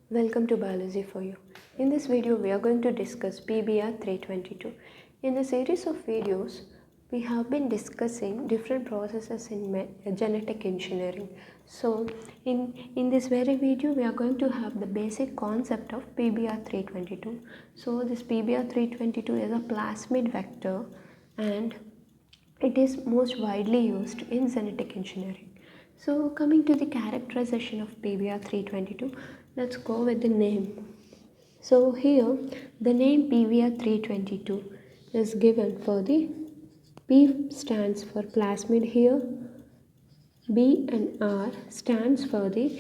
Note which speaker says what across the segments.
Speaker 1: Welcome to Biology for You. In this video, we are going to discuss PBR 322. In the series of videos, we have been discussing different processes in genetic engineering. So, in this very video, we are going to have the basic concept of PBR 322. So, this PBR 322 is a plasmid vector and it is most widely used in genetic engineering. So coming to the characterization of PBR 322, let's go with the name. So here the name PBR 322 is given for the P stands for plasmid here, B and R stands for the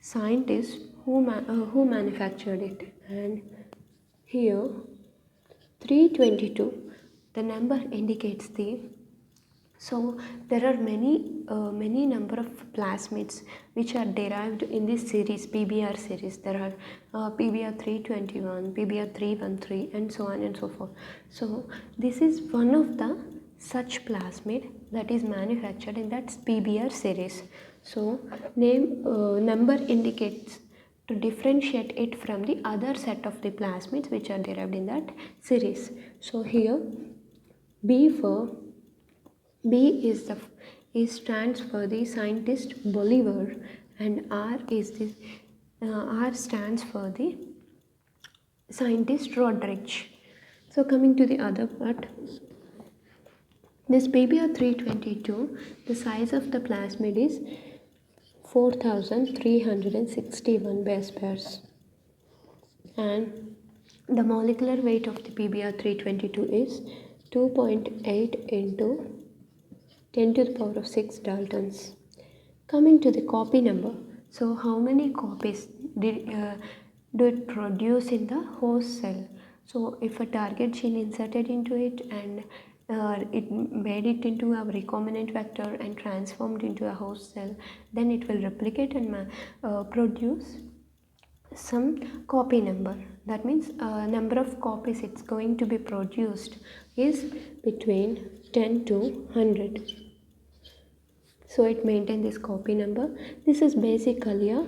Speaker 1: scientist who manufactured it, and here 322 the number indicates the so there are many number of plasmids which are derived in this series PBR series. There are PBR 321, PBR 313 and so on and so forth. So this is one of the such plasmid that is manufactured in that PBR series. So number indicates to differentiate it from the other set of the plasmids which are derived in that series. So here B stands for the scientist Bolivar, and R stands for the scientist Rodrich. So coming to the other part, this PBR 322, the size of the plasmid is 4,361 base pairs, and the molecular weight of the PBR 322 is 2.8 into 10 to the power of 6 Daltons. Coming to the copy number, so how many copies do it produce in the host cell? So if a target gene inserted into it and it made it into a recombinant vector and transformed into a host cell, then it will replicate and produce some copy number. That means number of copies it's going to be produced is between 10 to 100. So it maintains this copy number. This is basically a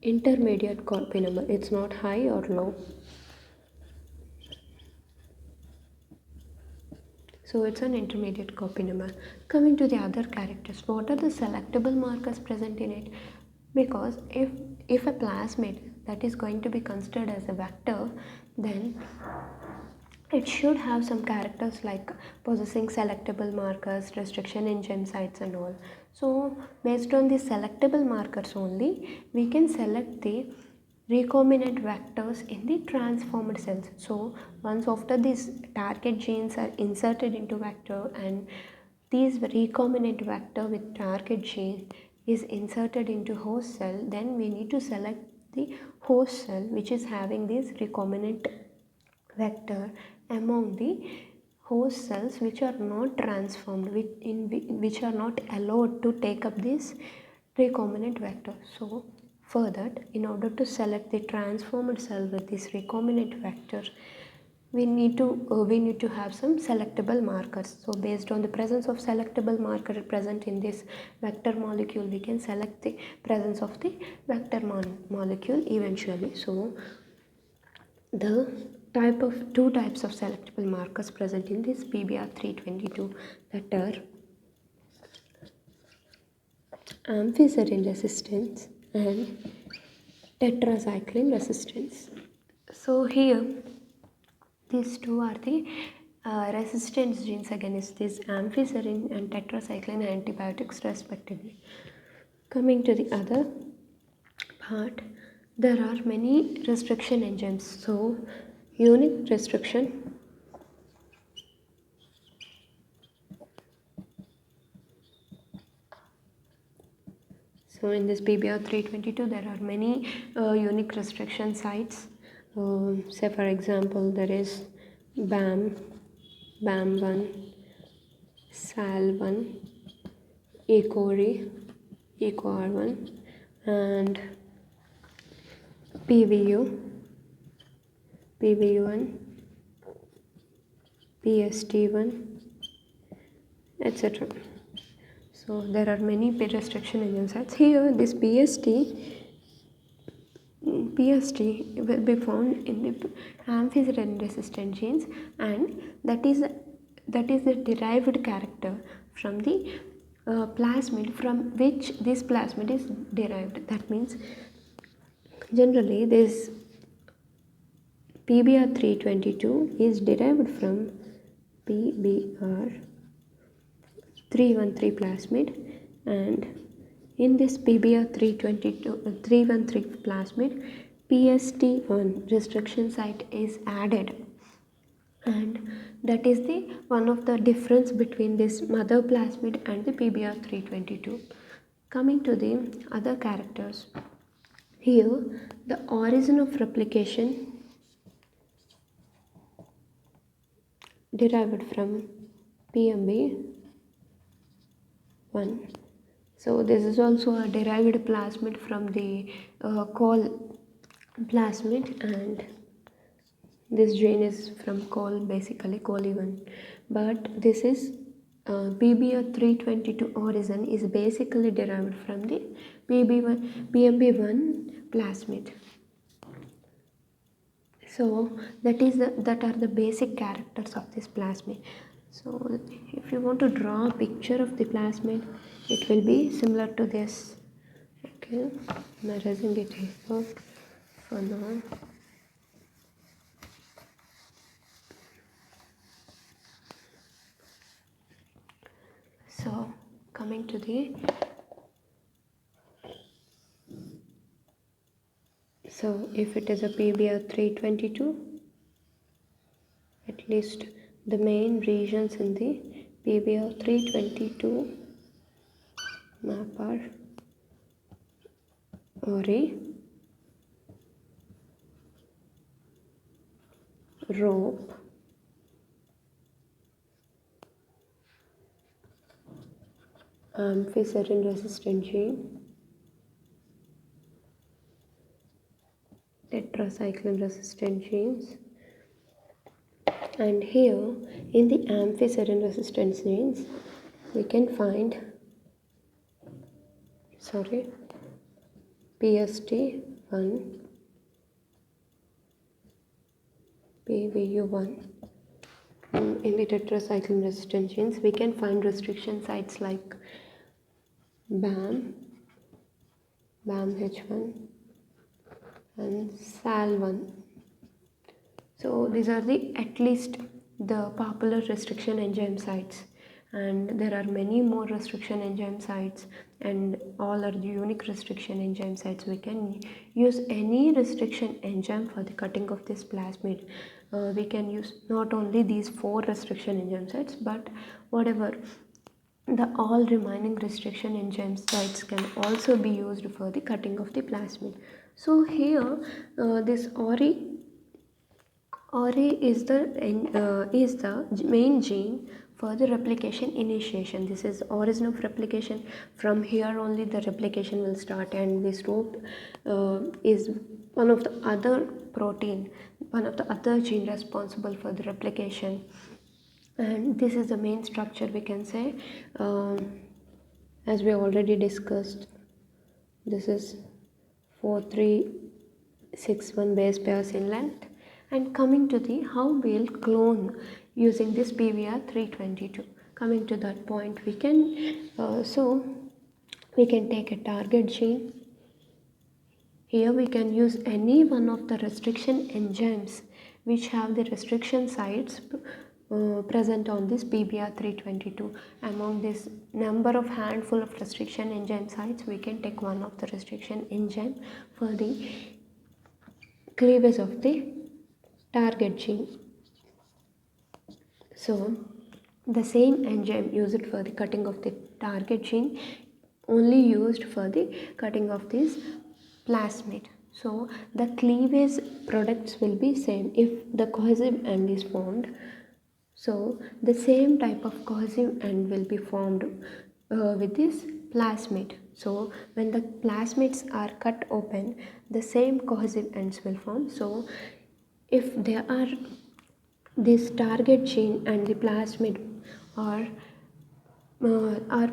Speaker 1: intermediate copy number. It's not high or low. So it's an intermediate copy number. Coming to the other characters, what are the selectable markers present in it? Because if a plasmid that is going to be considered as a vector, then it should have some characters like possessing selectable markers, restriction enzyme sites and all. So based on the selectable markers only, we can select the recombinant vectors in the transformed cells. So once after these target genes are inserted into vector and these recombinant vector with target gene is inserted into host cell, then we need to select the host cell which is having this recombinant vector among the host cells which are not transformed, which are not allowed to take up this recombinant vector. So for that, in order to select the transformed cell with this recombinant vector, we need to have some selectable markers. So based on the presence of selectable marker present in this vector molecule, we can select the presence of the vector molecule eventually. So the two types of selectable markers present in this PBR 322, that are amphiserine resistance and tetracycline resistance. So here these two are the resistance genes against this amphiserine and tetracycline antibiotics respectively. Coming to the other part, there are many restriction enzymes. So unique restriction, so in this PBR 322 there are many unique restriction sites. Say for example, there is BAM1, SAL1, ECORI, ECOR1 and PVU1, PST1, etc. So there are many restriction enzyme sites. Here this PST PST will be found in the amphiserin resistant genes, and that is the derived character from the plasmid from which this plasmid is derived. That means generally this PBR322 is derived from PBR313 plasmid, and in this PBR313 plasmid, PST1 restriction site is added, and that is the one of the difference between this mother plasmid and the PBR322. Coming to the other characters, here the origin of replication derived from PMB1. So this is also a derived plasmid from the col plasmid, and this gene is from col, basically coli1. But this is PBR322 origin is basically derived from the PMB1 plasmid. So that are the basic characters of this plasmid. So if you want to draw a picture of the plasmid, it will be similar to this. Okay, I'm erasing it here for now. So coming to the if it is a PBR322, at least the main regions in the PBR322 map are ORI, ROPE, amphiserin resistant gene, tetracycline resistant genes, and here in the amphiserin resistant genes we can find PST1, PVU1. In the tetracycline resistant genes we can find restriction sites like BAM, BAMH1 and SAL1. So these are at least the popular restriction enzyme sites, and there are many more restriction enzyme sites, and all are the unique restriction enzyme sites. We can use any restriction enzyme for the cutting of this plasmid. We can use not only these 4 restriction enzyme sites, but whatever the all remaining restriction enzyme sites can also be used for the cutting of the plasmid. So here this ORI is the main gene for the replication initiation. This is origin of replication. From here only the replication will start, and this ROPE is one of the other protein, one of the other gene responsible for the replication. And this is the main structure, we can say, as we already discussed. This is 4,361 base pairs in length. And coming to the how we'll clone using this PBR322. Coming to that point, we can we can take a target gene. Here we can use any one of the restriction enzymes which have the restriction sites present on this PBR322. Among this number of handful of restriction enzyme sites, we can take one of the restriction enzyme for the cleavage of the target gene. So the same enzyme used for the cutting of the target gene only used for the cutting of this plasmid. So the cleavage products will be same if the cohesive end is formed. So the same type of cohesive end will be formed with this plasmid. So when the plasmids are cut open, the same cohesive ends will form. So if there are this target gene and the plasmid are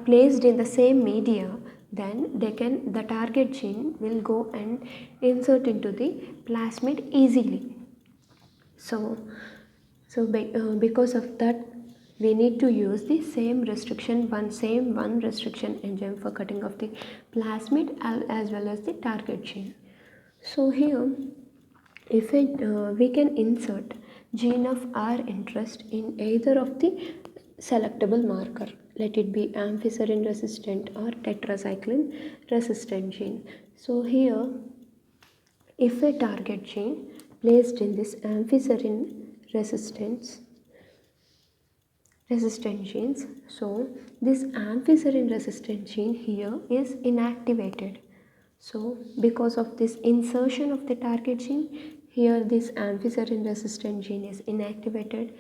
Speaker 1: placed in the same media, then the target gene will go and insert into the plasmid easily. Because of that, we need to use the same restriction enzyme for cutting off the plasmid as well as the target gene. So here, if we can insert gene of our interest in either of the selectable marker, let it be amphicerin resistant or tetracycline resistant gene. So here, if a target gene placed in this amphicerin resistant genes, so this amphicerin resistant gene here is inactivated. So because of this insertion of the target gene, here this amphicerin resistant gene is inactivated.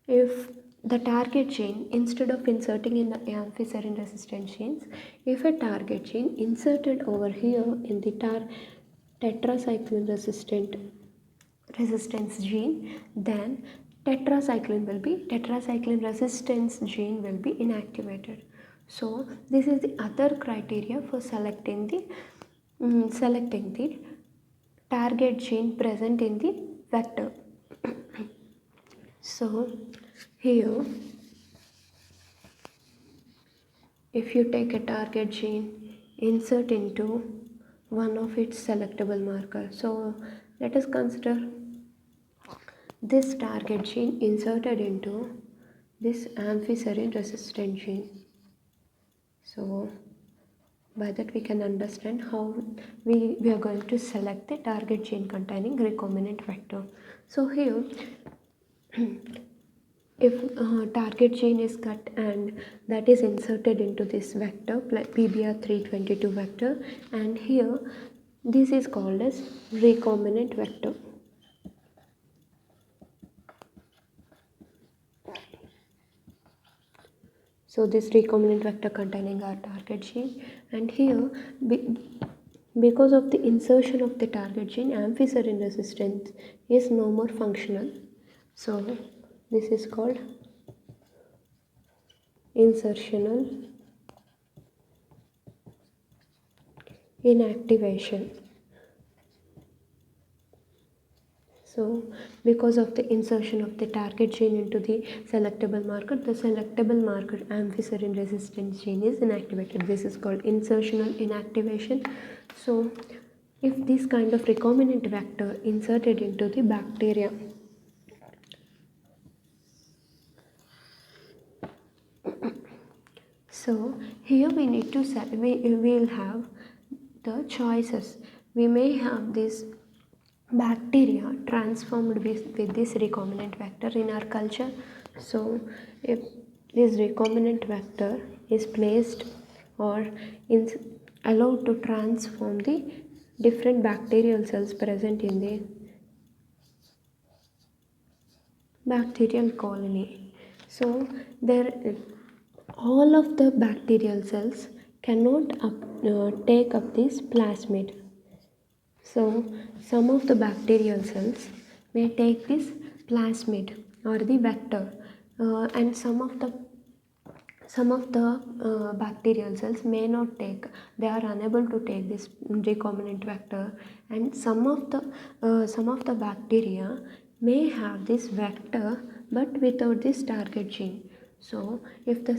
Speaker 1: If the target gene, instead of inserting in the amphicerin resistant genes, if a target gene inserted over here in the tetracycline resistance gene, then tetracycline resistance gene will be inactivated. So this is the other criteria for selecting the target gene present in the vector. So here, if you take a target gene, insert into one of its selectable marker. So let us consider this target gene inserted into this amphicerin resistant gene. So by that we can understand how we are going to select the target gene containing recombinant vector. So here, if target gene is cut and that is inserted into this vector PBR322 vector, and here this is called as recombinant vector. So this recombinant vector containing our target gene, and here because of the insertion of the target gene, amphicerin resistance is no more functional. So this is called insertional inactivation. So because of the insertion of the target gene into the selectable marker amphicerin resistance gene is inactivated. This is called insertional inactivation. So if this kind of recombinant vector inserted into the bacteria, so here we need to we will have the choices. We may have this bacteria transformed with this recombinant vector in our culture. So if this recombinant vector is placed or allowed to transform the different bacterial cells present in the bacterial colony. So all of the bacterial cells cannot take up this plasmid. So some of the bacterial cells may take this plasmid or the vector, and some of the bacterial cells may not take. They are unable to take this recombinant vector, and some of the bacteria may have this vector but without this target gene. So if the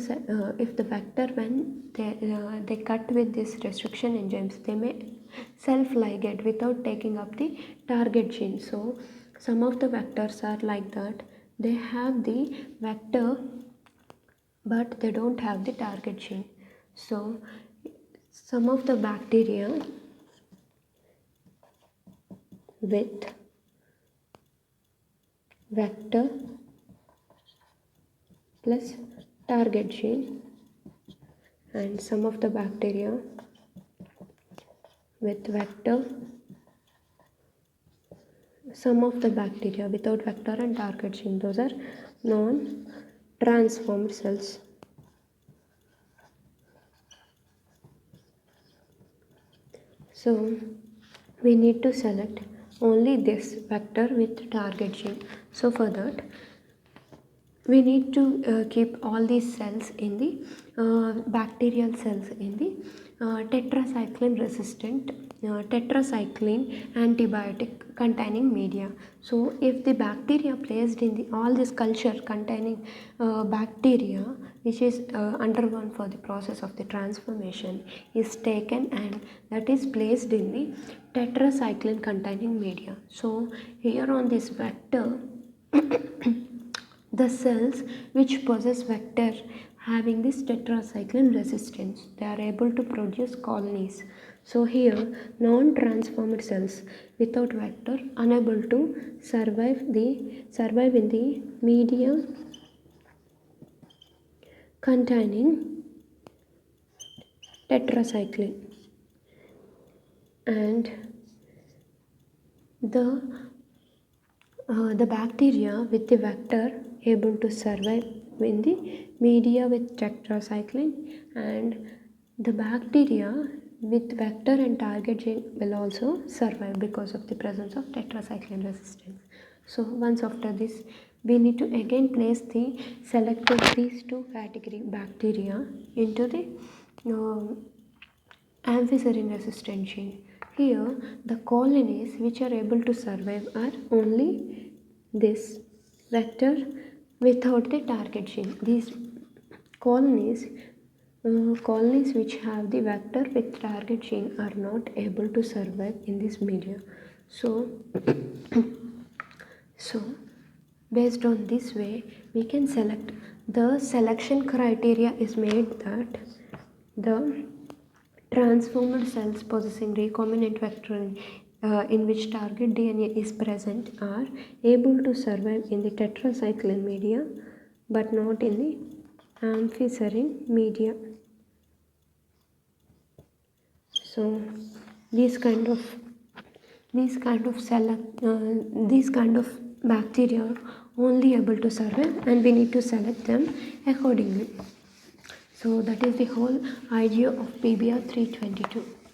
Speaker 1: vector, when they cut with this restriction enzymes, they may self-ligate without taking up the target gene. So some of the vectors are like that. They have the vector but they don't have the target gene. So some of the bacteria with vector plus target gene, and some of the bacteria with vector, some of the bacteria without vector and target gene, those are non-transformed cells. So we need to select only this vector with target gene. So for that, we need to keep all these cells in the bacterial cells in the tetracycline resistant tetracycline antibiotic containing media. So if the bacteria placed in the all this culture containing bacteria which is undergone for the process of the transformation is taken and that is placed in the tetracycline containing media. So here on this vector the cells which possess vector having this tetracycline resistance, they are able to produce colonies. So here non-transformed cells without vector unable to survive in the media containing tetracycline, and the bacteria with the vector able to survive in the media with tetracycline, and the bacteria with vector and target gene will also survive because of the presence of tetracycline resistance. So once after this we need to again place the selected these two category bacteria into the amphicerin resistant gene. Here the colonies which are able to survive are only this vector without the target gene. These colonies which have the vector with target gene are not able to survive in this media. So so based on this way we can select. The selection criteria is made that the transformed cells possessing recombinant vector in which target DNA is present are able to survive in the tetracycline media but not in the amphicerin media. So these kind of bacteria are only able to survive and we need to select them accordingly. So that is the whole idea of PBR 322.